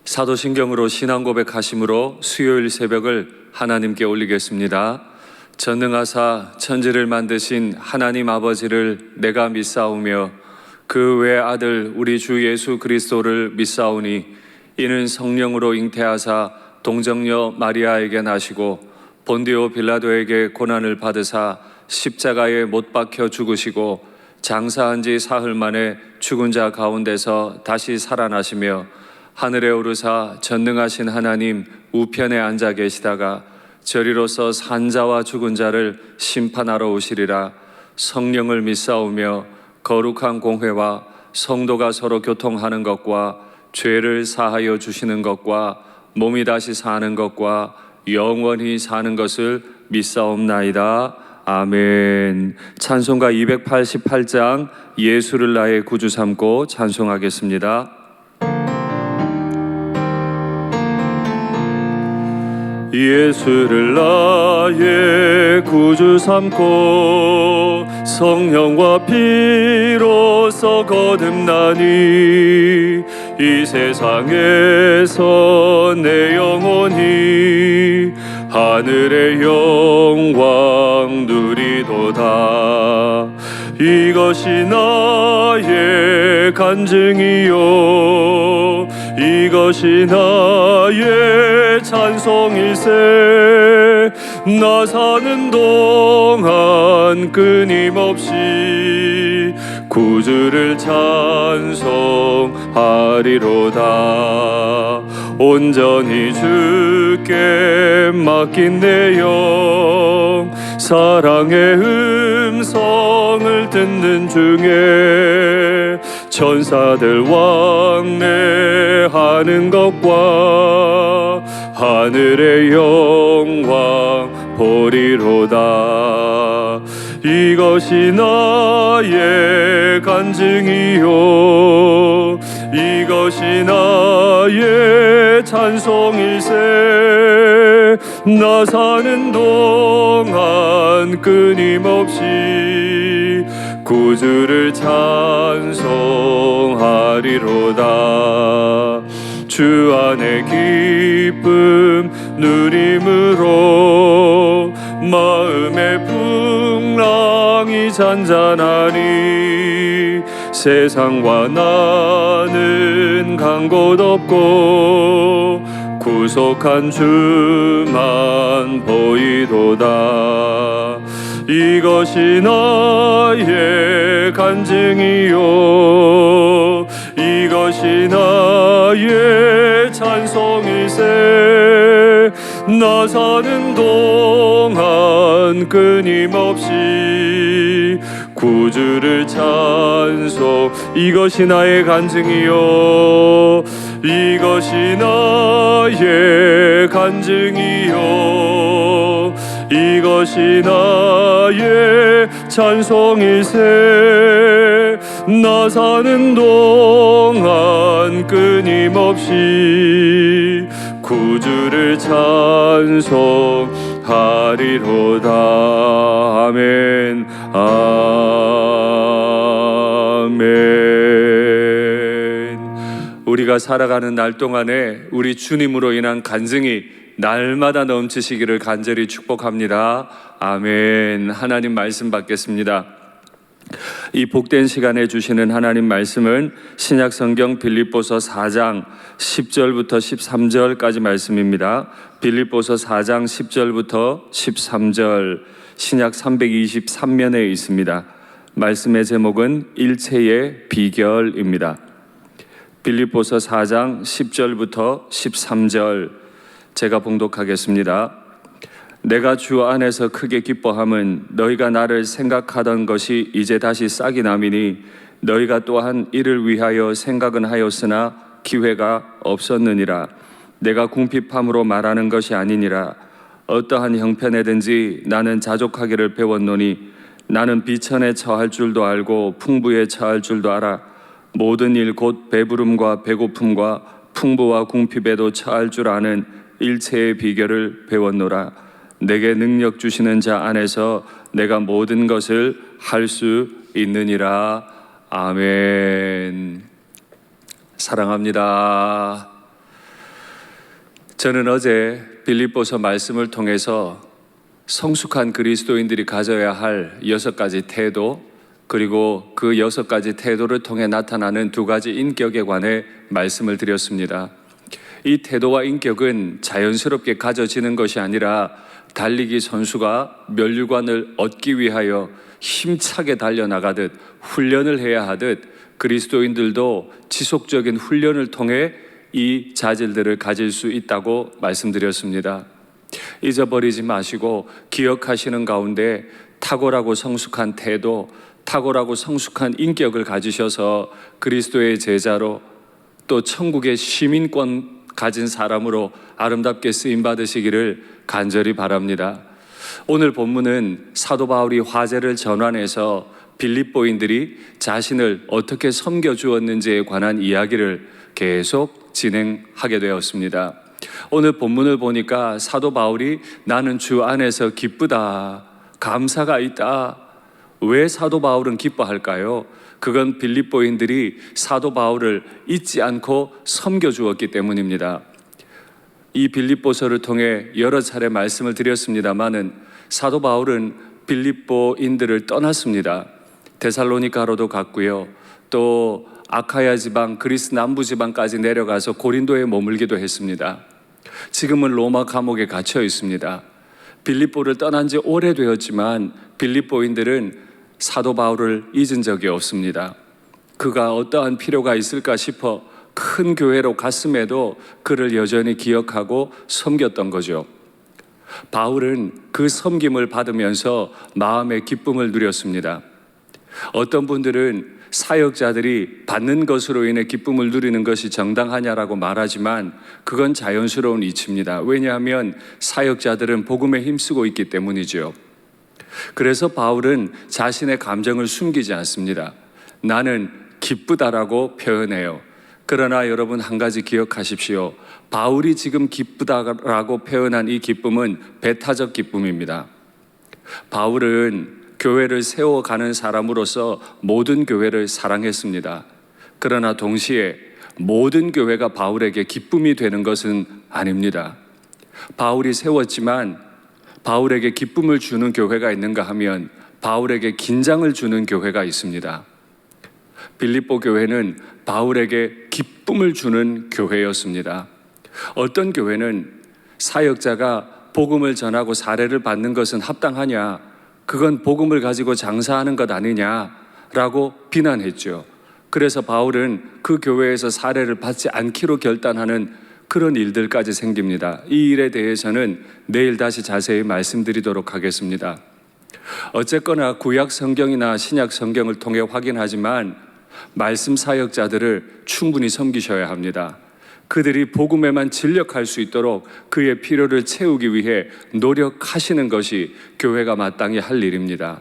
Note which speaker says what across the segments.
Speaker 1: 사도신경으로 신앙 고백하심으로 수요일 새벽을 하나님께 올리겠습니다. 전능하사 천지를 만드신 하나님 아버지를 내가 믿사오며 그 외아들 우리 주 예수 그리스도를 믿사오니 이는 성령으로 잉태하사 동정녀 마리아에게 나시고 본디오 빌라도에게 고난을 받으사 십자가에 못 박혀 죽으시고 장사한 지 사흘 만에 죽은 자 가운데서 다시 살아나시며 하늘에 오르사 전능하신 하나님 우편에 앉아 계시다가 저리로서 산자와 죽은 자를 심판하러 오시리라. 성령을 믿사오며 거룩한 공회와 성도가 서로 교통하는 것과 죄를 사하여 주시는 것과 몸이 다시 사는 것과 영원히 사는 것을 믿사옵나이다. 아멘. 찬송가 288장 예수를 나의 구주 삼고 찬송하겠습니다. 예수를 나의 구주 삼고 성령과 피로써 거듭나니 이 세상에서 내 영혼이 하늘의 영광 누리도다. 이것이 나의 간증이요 이것이 나의 찬송일세. 나 사는 동안 끊임없이 구주를 찬송하리로다. 온전히 주께 맡긴 내 영 사랑의 음성을 듣는 중에 천사들 왕래하는 것과 하늘의 영광 보리로다. 이것이 나의 간증이요 이것이 나의 찬송일세. 나 사는 동안 끊임없이 구주를 찬송하리로다. 주 안의 기쁨 누림으로 마음의 풍랑이 잔잔하니 세상과 나는 간 곳 없고 구속한 주만 보이도다. 이것이 나의 간증이요 이것이 나의 찬송일세. 나 사는 동안 끊임없이 구주를 찬송. 이것이 나의 간증이요 이것이 나의 간증이요 이것이 나의 찬송일세. 나 사는 동안 끊임없이 구주를 찬송하리로다. 아멘. 아멘. 우리가 살아가는 날 동안에 우리 주님으로 인한 간증이 날마다 넘치시기를 간절히 축복합니다. 아멘. 하나님 말씀 받겠습니다. 이 복된 시간에 주시는 하나님 말씀은 신약성경 빌립보서 4장 10절부터 13절까지 말씀입니다. 빌립보서 4장 10절부터 13절 신약 323면에 있습니다. 말씀의 제목은 일체의 비결입니다. 빌립보서 4장 10절부터 13절 제가 봉독하겠습니다. 내가 주 안에서 크게 기뻐함은 너희가 나를 생각하던 것이 이제 다시 싹이 남이니 너희가 또한 이를 위하여 생각은 하였으나 기회가 없었느니라. 내가 궁핍함으로 말하는 것이 아니니라. 어떠한 형편에든지 나는 자족하기를 배웠노니 나는 비천에 처할 줄도 알고 풍부에 처할 줄도 알아. 모든 일 곧 배부름과 배고픔과 풍부와 궁핍에도 처할 줄 아는 일체의 비결을 배웠노라. 내게 능력 주시는 자 안에서 내가 모든 것을 할 수 있느니라. 아멘. 사랑합니다. 저는 어제 빌립보서 말씀을 통해서 성숙한 그리스도인들이 가져야 할 6가지 태도, 그리고 그 6가지 태도를 통해 나타나는 2가지 인격에 관해 말씀을 드렸습니다. 이 태도와 인격은 자연스럽게 가져지는 것이 아니라 달리기 선수가 면류관을 얻기 위하여 힘차게 달려나가듯 훈련을 해야 하듯 그리스도인들도 지속적인 훈련을 통해 이 자질들을 가질 수 있다고 말씀드렸습니다. 잊어버리지 마시고 기억하시는 가운데 탁월하고 성숙한 태도, 탁월하고 성숙한 인격을 가지셔서 그리스도의 제자로 또 천국의 시민권 가진 사람으로 아름답게 쓰임 받으시기를 간절히 바랍니다. 오늘 본문은 사도 바울이 화제를 전환해서 빌립보인들이 자신을 어떻게 섬겨주었는지에 관한 이야기를 계속 진행하게 되었습니다. 오늘 본문을 보니까 사도 바울이 나는 주 안에서 기쁘다, 감사가 있다. 왜 사도 바울은 기뻐할까요? 그건 빌립보인들이 사도 바울을 잊지 않고 섬겨주었기 때문입니다. 이 빌립보서를 통해 여러 차례 말씀을 드렸습니다마는 사도 바울은 빌립보인들을 떠났습니다. 데살로니가로도 갔고요. 또 아카야 지방, 그리스 남부 지방까지 내려가서 고린도에 머물기도 했습니다. 지금은 로마 감옥에 갇혀 있습니다. 빌립보를 떠난 지 오래되었지만 빌립보인들은 사도 바울을 잊은 적이 없습니다. 그가 어떠한 필요가 있을까 싶어 큰 교회로 갔음에도 그를 여전히 기억하고 섬겼던 거죠. 바울은 그 섬김을 받으면서 마음의 기쁨을 누렸습니다. 어떤 분들은 사역자들이 받는 것으로 인해 기쁨을 누리는 것이 정당하냐라고 말하지만 그건 자연스러운 이치입니다. 왜냐하면 사역자들은 복음에 힘쓰고 있기 때문이죠. 그래서 바울은 자신의 감정을 숨기지 않습니다. 나는 기쁘다라고 표현해요. 그러나 여러분 한 가지 기억하십시오. 바울이 지금 기쁘다라고 표현한 이 기쁨은 배타적 기쁨입니다. 바울은 교회를 세워가는 사람으로서 모든 교회를 사랑했습니다. 그러나 동시에 모든 교회가 바울에게 기쁨이 되는 것은 아닙니다. 바울이 세웠지만 바울에게 기쁨을 주는 교회가 있는가 하면 바울에게 긴장을 주는 교회가 있습니다. 빌립보 교회는 바울에게 기쁨을 주는 교회였습니다. 어떤 교회는 사역자가 복음을 전하고 사례를 받는 것은 합당하냐, 그건 복음을 가지고 장사하는 것 아니냐라고 비난했죠. 그래서 바울은 그 교회에서 사례를 받지 않기로 결단하는 그런 일들까지 생깁니다. 이 일에 대해서는 내일 다시 자세히 말씀드리도록 하겠습니다. 어쨌거나 구약 성경이나 신약 성경을 통해 확인하지만 말씀 사역자들을 충분히 섬기셔야 합니다. 그들이 복음에만 진력할 수 있도록 그의 필요를 채우기 위해 노력하시는 것이 교회가 마땅히 할 일입니다.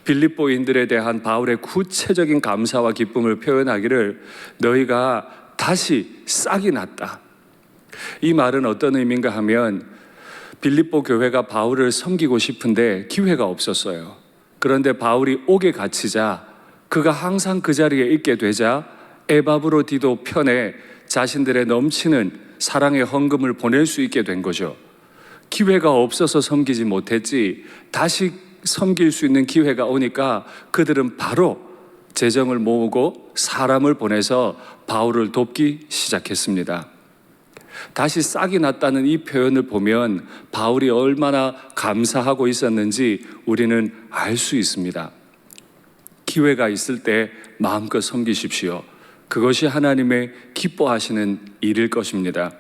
Speaker 1: 빌립보인들에 대한 바울의 구체적인 감사와 기쁨을 표현하기를 너희가 다시 싹이 났다. 이 말은 어떤 의미인가 하면 빌립보 교회가 바울을 섬기고 싶은데 기회가 없었어요. 그런데 바울이 옥에 갇히자 그가 항상 그 자리에 있게 되자 에바브로디도 편에 자신들의 넘치는 사랑의 헌금을 보낼 수 있게 된 거죠. 기회가 없어서 섬기지 못했지 다시 섬길 수 있는 기회가 오니까 그들은 바로 재정을 모으고 사람을 보내서 바울을 돕기 시작했습니다. 다시 싹이 났다는 이 표현을 보면 바울이 얼마나 감사하고 있었는지 우리는 알 수 있습니다. 기회가 있을 때 마음껏 섬기십시오. 그것이 하나님의 기뻐하시는 일일 것입니다.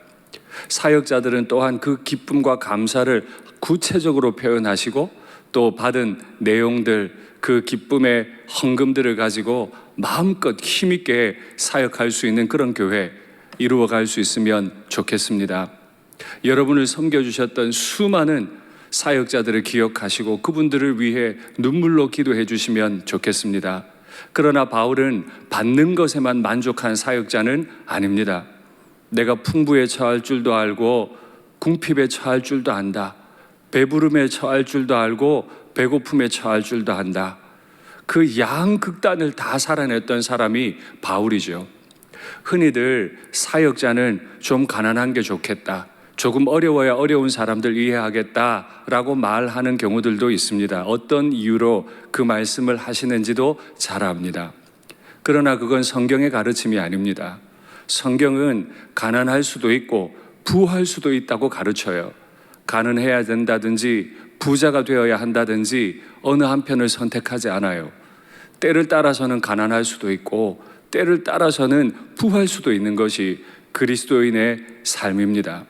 Speaker 1: 사역자들은 또한 그 기쁨과 감사를 구체적으로 표현하시고 또 받은 내용들, 그 기쁨의 헌금들을 가지고 마음껏 힘있게 사역할 수 있는 그런 교회 이루어갈 수 있으면 좋겠습니다. 여러분을 섬겨주셨던 수많은 사역자들을 기억하시고 그분들을 위해 눈물로 기도해 주시면 좋겠습니다. 그러나 바울은 받는 것에만 만족한 사역자는 아닙니다. 내가 풍부에 처할 줄도 알고 궁핍에 처할 줄도 안다. 배부름에 처할 줄도 알고 배고픔에 처할 줄도 안다. 그 양극단을 다 살아냈던 사람이 바울이죠. 흔히들 사역자는 좀 가난한 게 좋겠다, 조금 어려워야 어려운 사람들 이해하겠다라고 말하는 경우들도 있습니다. 어떤 이유로 그 말씀을 하시는지도 잘 압니다. 그러나 그건 성경의 가르침이 아닙니다. 성경은 가난할 수도 있고 부할 수도 있다고 가르쳐요. 가난해야 된다든지 부자가 되어야 한다든지 어느 한편을 선택하지 않아요. 때를 따라서는 가난할 수도 있고 때를 따라서는 부할 수도 있는 것이 그리스도인의 삶입니다.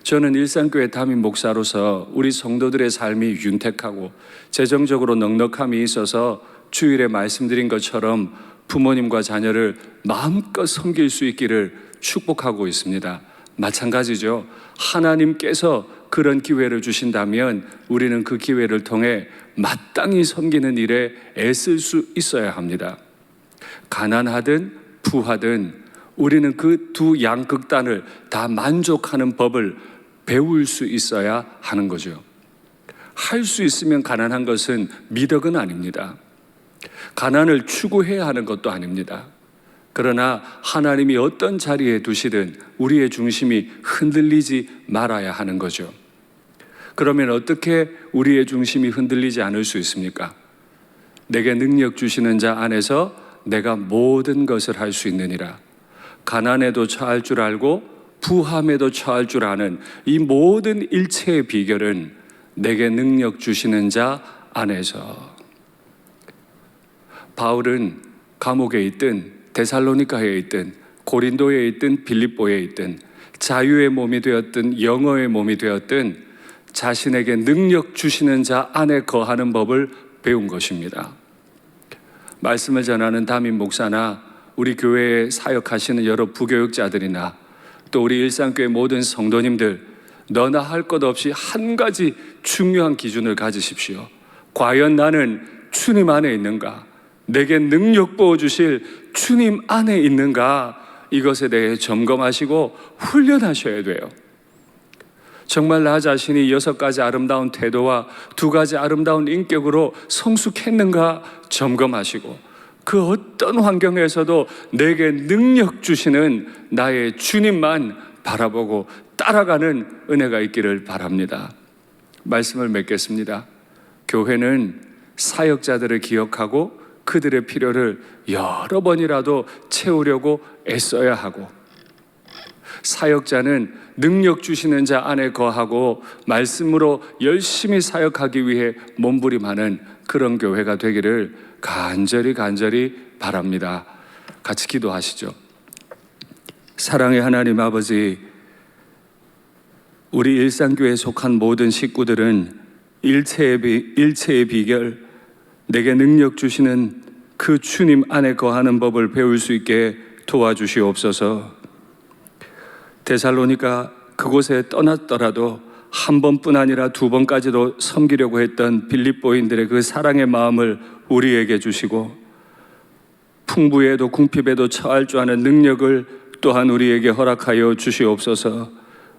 Speaker 1: 저는 일산교회 담임 목사로서 우리 성도들의 삶이 윤택하고 재정적으로 넉넉함이 있어서 주일에 말씀드린 것처럼 부모님과 자녀를 마음껏 섬길 수 있기를 축복하고 있습니다. 마찬가지죠. 하나님께서 그런 기회를 주신다면 우리는 그 기회를 통해 마땅히 섬기는 일에 애쓸 수 있어야 합니다. 가난하든 부하든 우리는 그 두 양극단을 다 만족하는 법을 배울 수 있어야 하는 거죠. 할 수 있으면 가난한 것은 미덕은 아닙니다. 가난을 추구해야 하는 것도 아닙니다. 그러나 하나님이 어떤 자리에 두시든 우리의 중심이 흔들리지 말아야 하는 거죠. 그러면 어떻게 우리의 중심이 흔들리지 않을 수 있습니까? 내게 능력 주시는 자 안에서 내가 모든 것을 할 수 있느니라. 가난에도 처할 줄 알고 부함에도 처할 줄 아는 이 모든 일체의 비결은 내게 능력 주시는 자 안에서. 바울은 감옥에 있든 데살로니가에 있든 고린도에 있든 빌립보에 있든 자유의 몸이 되었든 영어의 몸이 되었든 자신에게 능력 주시는 자 안에 거하는 법을 배운 것입니다. 말씀을 전하는 담임 목사나 우리 교회에 사역하시는 여러 부교육자들이나 또 우리 일산교회 모든 성도님들, 너나 할 것 없이 한 가지 중요한 기준을 가지십시오. 과연 나는 주님 안에 있는가? 내게 능력 부어주실 주님 안에 있는가? 이것에 대해 점검하시고 훈련하셔야 돼요. 정말 나 자신이 6가지 아름다운 태도와 2가지 아름다운 인격으로 성숙했는가 점검하시고 그 어떤 환경에서도 내게 능력 주시는 나의 주님만 바라보고 따라가는 은혜가 있기를 바랍니다. 말씀을 맺겠습니다. 교회는 사역자들을 기억하고 그들의 필요를 여러 번이라도 채우려고 애써야 하고, 사역자는 능력 주시는 자 안에 거하고 말씀으로 열심히 사역하기 위해 몸부림하는 그런 교회가 되기를 간절히 바랍니다. 같이 기도하시죠. 사랑의 하나님 아버지, 우리 일산교회에 속한 모든 식구들은 일체의 비결, 내게 능력 주시는 그 주님 안에 거하는 법을 배울 수 있게 도와주시옵소서. 데살로니가 그곳에 떠났더라도 한 번뿐 아니라 2번까지도 섬기려고 했던 빌립보인들의 그 사랑의 마음을 우리에게 주시고, 풍부에도 궁핍에도 처할 줄 아는 능력을 또한 우리에게 허락하여 주시옵소서.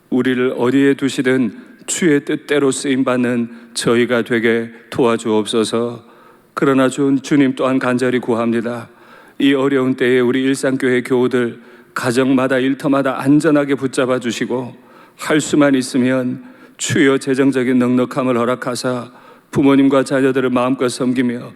Speaker 1: 우리를 어디에 두시든 주의 뜻대로 쓰임받는 저희가 되게 도와주옵소서. 그러나 주님 또한 간절히 구합니다. 이 어려운 때에 우리 일산교회 교우들 가정마다 일터마다 안전하게 붙잡아 주시고, 할 수만 있으면 주여 재정적인 넉넉함을 허락하사 부모님과 자녀들을 마음껏 섬기며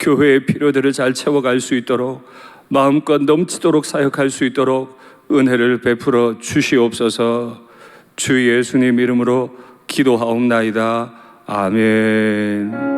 Speaker 1: 교회의 필요들을 잘 채워갈 수 있도록, 마음껏 넘치도록 사역할 수 있도록 은혜를 베풀어 주시옵소서. 주 예수님 이름으로 기도하옵나이다. 아멘.